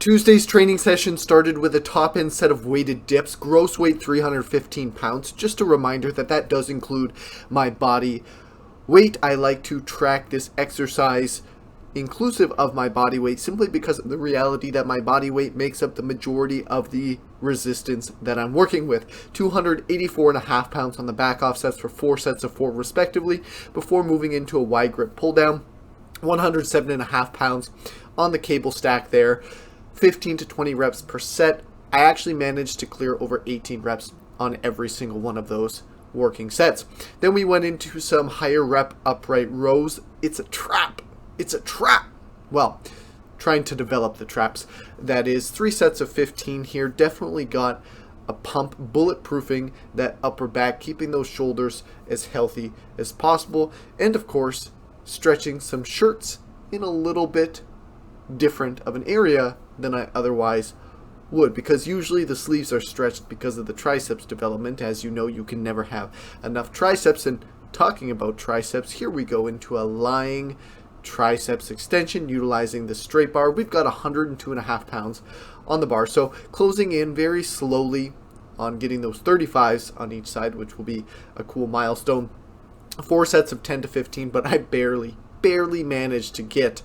Tuesday's training session started with a top-end set of weighted dips, gross weight 315 pounds. Just a reminder that does include my body weight. I like to track this exercise inclusive of my body weight simply because of the reality that my body weight makes up the majority of the resistance that I'm working with. 284.5 pounds on the back offsets for 4 sets of 4 respectively before moving into a wide grip pull down. 107.5 pounds on the cable stack there. 15 to 20 reps per set. I actually managed to clear over 18 reps on every single one of those working sets. Then we went into some higher rep upright rows. It's a trap. It's a trap. Well, trying to develop the traps. That is 3 sets of 15 here. Definitely got a pump, bulletproofing that upper back, keeping those shoulders as healthy as possible. And of course, stretching some shirts in a little bit different of an area than I otherwise would, because usually the sleeves are stretched because of the triceps development. As you know, you can never have enough triceps. And talking about triceps, here we go into a lying triceps extension utilizing the straight bar. We've got 102.5 pounds on the bar, so closing in very slowly on getting those 35s on each side, which will be a cool milestone. 4 sets of 10 to 15, but I barely managed to get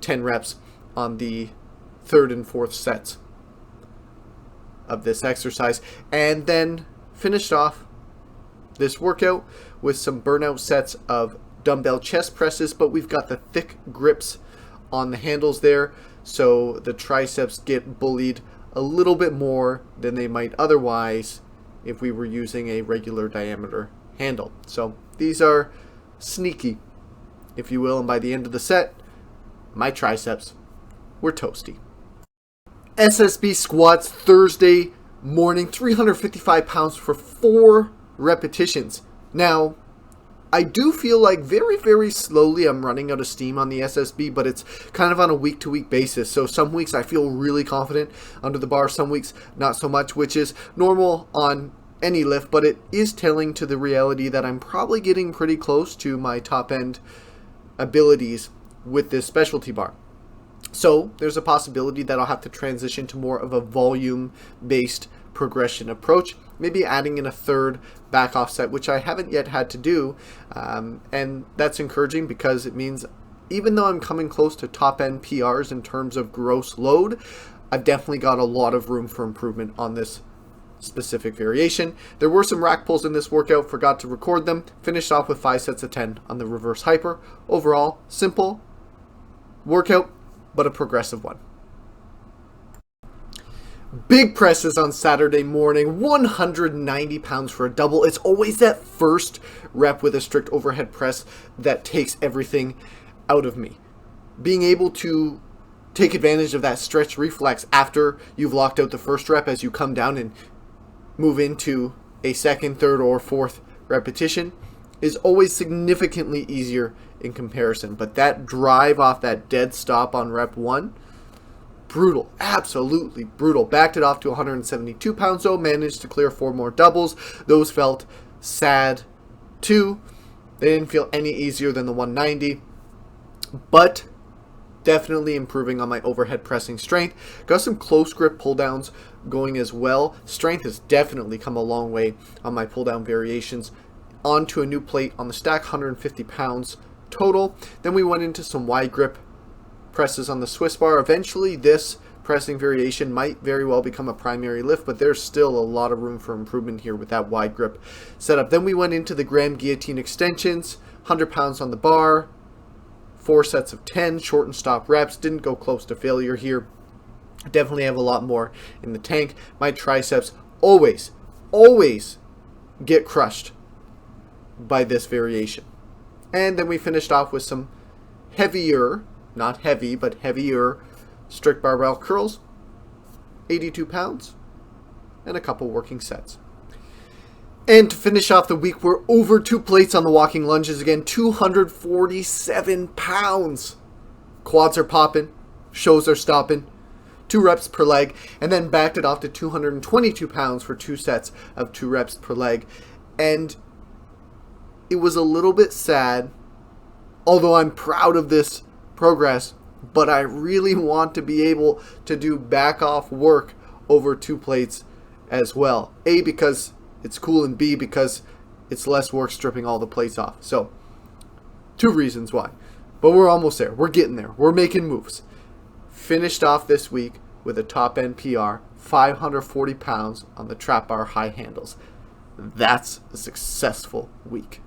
10 reps on the 3rd and 4th sets of this exercise, and then finished off this workout with some burnout sets of dumbbell chest presses, but we've got the thick grips on the handles there, so the triceps get bullied a little bit more than they might otherwise if we were using a regular diameter handle. So these are sneaky, if you will, and by the end of the set, my triceps were toasty. SSB squats Thursday morning, 355 pounds for 4 repetitions. Now, I do feel like very slowly I'm running out of steam on the SSB, but it's kind of on a week-to-week basis. So some weeks I feel really confident under the bar, some weeks not so much, which is normal on any lift, but it is telling to the reality that I'm probably getting pretty close to my top-end abilities with this specialty bar. So there's a possibility that I'll have to transition to more of a volume-based progression approach, maybe adding in a 3rd back offset, which I haven't yet had to do, and that's encouraging because it means even though I'm coming close to top-end PRs in terms of gross load, I've definitely got a lot of room for improvement on this specific variation. There were some rack pulls in this workout, forgot to record them. Finished off with 5 sets of 10 on the reverse hyper. Overall, simple workout, but a progressive one. Big presses on Saturday morning, 190 pounds for a double. It's always that first rep with a strict overhead press that takes everything out of me. Being able to take advantage of that stretch reflex after you've locked out the first rep as you come down and move into a 2nd, 3rd, or 4th repetition is always significantly easier in comparison. But that drive off that dead stop on rep 1, brutal, absolutely brutal. Backed it off to 172 pounds though, managed to clear 4 more doubles. Those felt sad too. They didn't feel any easier than the 190, but definitely improving on my overhead pressing strength. Got some close grip pull downs going as well. Strength has definitely come a long way on my pull down variations. Onto a new plate on the stack, 150 pounds total. Then we went into some wide grip presses on the Swiss bar. Eventually this pressing variation might very well become a primary lift, but there's still a lot of room for improvement here with that wide grip setup. Then we went into the Graham Guillotine extensions, 100 pounds on the bar, 4 sets of 10, short and stop reps. Didn't go close to failure here. Definitely have a lot more in the tank. My triceps always get crushed by this variation. And then we finished off with some heavier, not heavy, but heavier strict barbell curls, 82 pounds, and a couple working sets. And to finish off the week, we're over 2 plates on the walking lunges again, 247 pounds. Quads are popping, shows are stopping, 2 reps per leg, and then backed it off to 222 pounds for 2 sets of 2 reps per leg. And it was a little bit sad, although I'm proud of this progress, but I really want to be able to do back off work over 2 plates as well. A, because it's cool, and B, because it's less work stripping all the plates off. So 2 reasons why. But we're almost there. We're getting there. We're making moves. Finished off this week with a top end PR, 540 pounds on the trap bar high handles. That's a successful week.